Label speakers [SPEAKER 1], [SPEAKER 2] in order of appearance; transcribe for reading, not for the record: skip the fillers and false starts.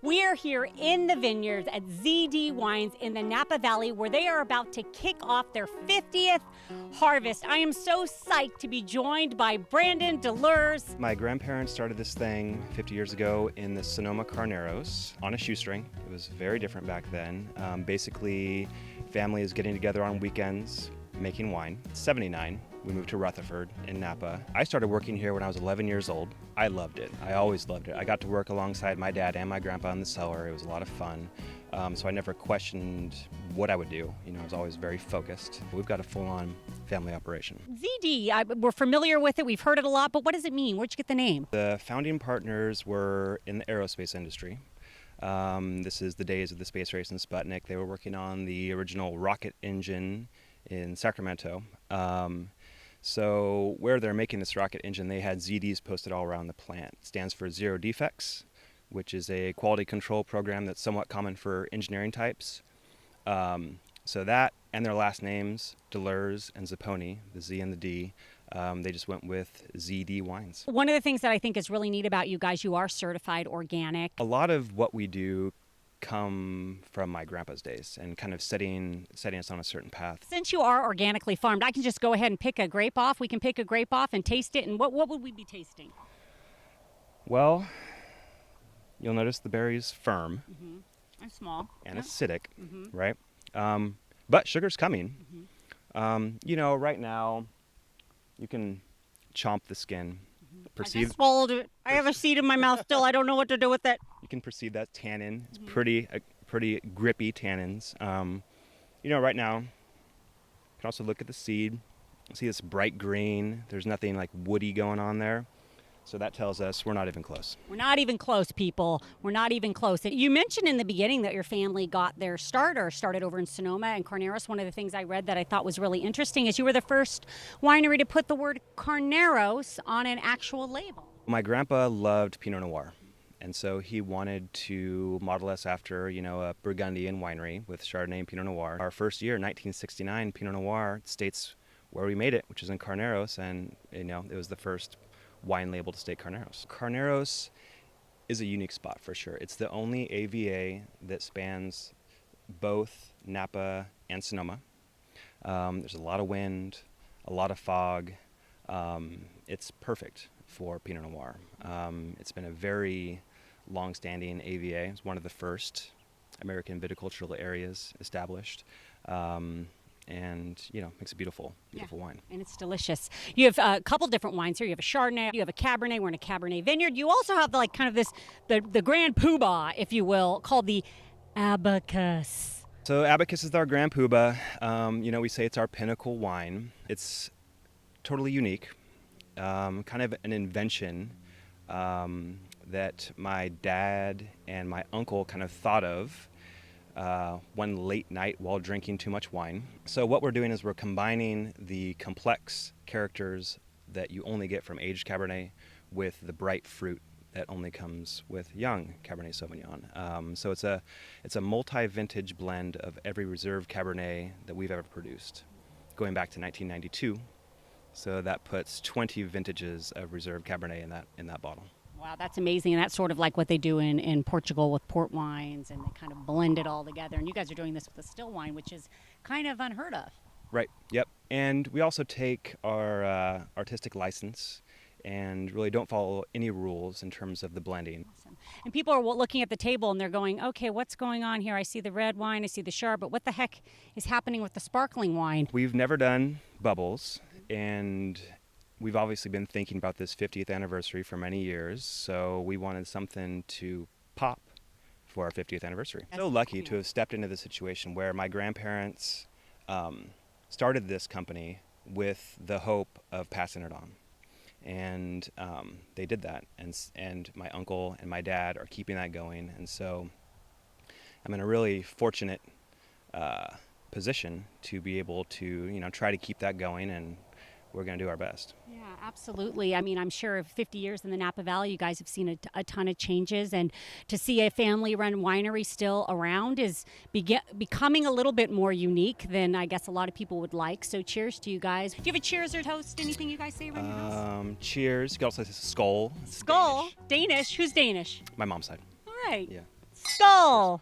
[SPEAKER 1] We are here in the vineyards at ZD Wines in the Napa Valley, where they are about to kick off their 50th harvest. I am so psyched to be joined by Brandon deLeuze.
[SPEAKER 2] My grandparents started this thing 50 years ago in the Sonoma Carneros on a shoestring. It was very different back then. Basically, families getting together on weekends, making wine. 79, we moved to Rutherford in Napa. I started working here when I was 11 years old. I loved it. I always loved it. I got to work alongside my dad and my grandpa in the cellar. It was a lot of fun. So I never questioned what I would do. You know, I was always very focused. We've got a full-on family operation.
[SPEAKER 1] ZD, we're familiar with it. We've heard it a lot, but what does it mean? Where'd you get the name?
[SPEAKER 2] The founding partners were in the aerospace industry. This is the days of the space race and Sputnik. They were working on the original rocket engine in Sacramento. So where they're making this rocket engine, they had ZDs posted all around the plant. It stands for Zero Defects, which is a quality control program that's somewhat common for engineering types. So that and their last names, deLeuze and Zapponi, the Z and the D, they just went with ZD Wines.
[SPEAKER 1] One of the things that I think is really neat about you guys, you are certified organic.
[SPEAKER 2] A lot of what we do come from my grandpa's days and kind of setting us on a certain path.
[SPEAKER 1] Since you are organically farmed, I can just go ahead and pick a grape off. We can pick a grape off and taste it. And what would we be tasting?
[SPEAKER 2] Well, you'll notice the berry's firm.
[SPEAKER 1] And small.
[SPEAKER 2] And acidic, right? But sugar's coming. You know, right now, you can chomp the skin.
[SPEAKER 1] I just swallowed it. I have a seed in my mouth still. I don't know what to do with it.
[SPEAKER 2] You can perceive that tannin. It's pretty grippy tannins. You know, right now, you can also look at the seed. See this bright green. There's nothing like woody going on there. So that tells us we're not even close.
[SPEAKER 1] We're not even close, people. We're not even close. You mentioned in the beginning that your family got their started over in Sonoma and Carneros. One of the things I read that I thought was really interesting is you were the first winery to put the word Carneros on an actual label.
[SPEAKER 2] My grandpa loved Pinot Noir. And so he wanted to model us after, you know, a Burgundian winery with Chardonnay and Pinot Noir. Our first year, 1969, Pinot Noir states where we made it, which is in Carneros. And, you know, it was the first wine label to state Carneros. Carneros is a unique spot for sure. It's the only AVA that spans both Napa and Sonoma. There's a lot of wind, a lot of fog. It's perfect for Pinot Noir. It's been a very long-standing AVA. It's one of the first American viticultural areas established. And, you know, makes a beautiful wine.
[SPEAKER 1] And it's delicious. You have a couple different wines here. You have a Chardonnay, you have a Cabernet. We're in a Cabernet vineyard. You also have like kind of this, the grand poobah, if you will, called the Abacus.
[SPEAKER 2] So Abacus is our grand poobah. You know, we say it's our pinnacle wine. It's totally unique, kind of an invention that my dad and my uncle kind of thought of one late night while drinking too much wine. So what we're doing is we're combining the complex characters that you only get from aged Cabernet with the bright fruit that only comes with young Cabernet Sauvignon. So it's a multi-vintage blend of every reserve Cabernet that we've ever produced, going back to 1992. So that puts 20 vintages of reserve Cabernet in that bottle.
[SPEAKER 1] Wow, that's amazing. And that's sort of like what they do in Portugal with port wines, and they kind of blend it all together. And you guys are doing this with a still wine, which is kind of unheard of.
[SPEAKER 2] Right, yep. And we also take our artistic license and really don't follow any rules in terms of the blending.
[SPEAKER 1] Awesome. And people are looking at the table and they're going, okay, what's going on here? I see the red wine, I see the Chard, but what the heck is happening with the sparkling wine?
[SPEAKER 2] We've never done bubbles, and we've obviously been thinking about this 50th anniversary for many years, so we wanted something to pop for our 50th anniversary. So lucky to have stepped into the situation where my grandparents started this company with the hope of passing it on. And they did that, and my uncle and my dad are keeping that going. And so I'm in a really fortunate position to be able to, you know, try to keep that going, and we're going to do our best.
[SPEAKER 1] Yeah, absolutely. I mean, I'm sure 50 years in the Napa Valley, you guys have seen a ton of changes, and to see a family-run winery still around is becoming a little bit more unique than I guess a lot of people would like. So cheers to you guys. Do you have a cheers or toast? Anything you guys say around your house?
[SPEAKER 2] Cheers. You can also say skull.
[SPEAKER 1] Skull? Danish? Who's Danish?
[SPEAKER 2] My mom's side.
[SPEAKER 1] All right.
[SPEAKER 2] Yeah.
[SPEAKER 1] Skull.